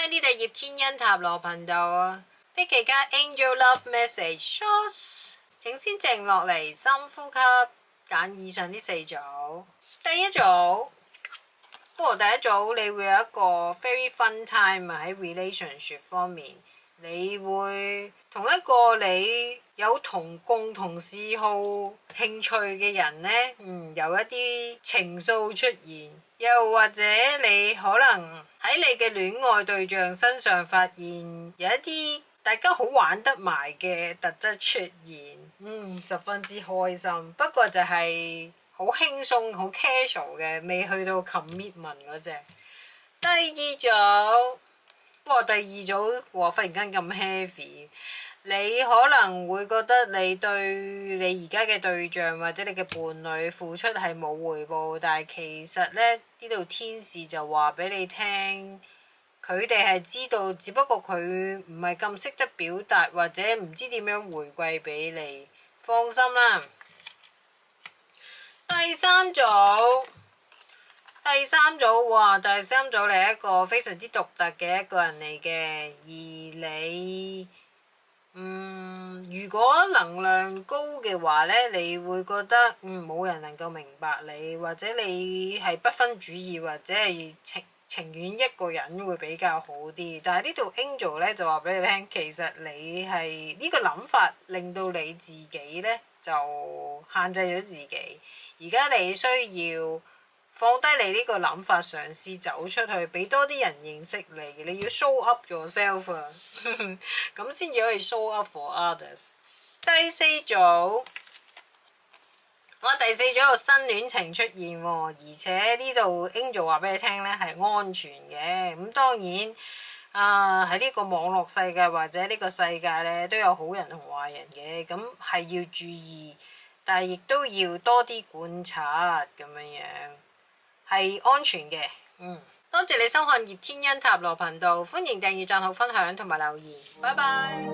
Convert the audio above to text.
Hi， 呢度葉天恩塔羅頻道啊。呢期間 Angel Love Message Shots， 請先靜落嚟，深呼吸，揀以上呢四組。第一組，不過第一組你會有一個 very fun time 喺 relationship 方面，你會同一個你有共同嗜好、興趣嘅人呢，有一啲情愫出現，又或者你可能喺你嘅戀愛對象身上發現有一啲大家好玩得埋嘅特質出現，十分之開心。不過就係好輕鬆、好 casual 嘅，未去到 commitment 嗰隻。第二組，哇！第二組哇，忽然間咁 heavy。你可能會覺得你對你而家嘅對象或者你嘅伴侶付出係冇回報，但係其實呢度天使就話俾你聽，佢哋係知道，只不過佢唔係咁識得表達，或者唔知點樣回饋俾你。放心啦。第三組，哇！第三組你係一個非常之獨特嘅一個人嚟嘅，而你如果能量高嘅話呢，你會覺得冇人能夠明白你，或者你係不分主義，或者係情願一個人會比較好啲。但係呢度 Angel 呢就話俾你聽，其實你係呢個諗法令到你自己呢就限制咗自己。而家你需要放低你呢個諗法，嘗試走出去，俾多啲人認識你。你要 show up yourself 啊，咁先至可以 show up for others。第四組，第四組有新戀情出現喎，而且呢度 Angel 話俾你聽呢係安全嘅。咁當然喺呢個網絡世界或者呢個世界呢，都有好人同壞人嘅，咁係要注意，但係亦都要多啲觀察咁樣，係安全嘅。多謝你收看葉天恩塔羅頻道，歡迎訂閱、讚好、分享同埋留言，拜拜。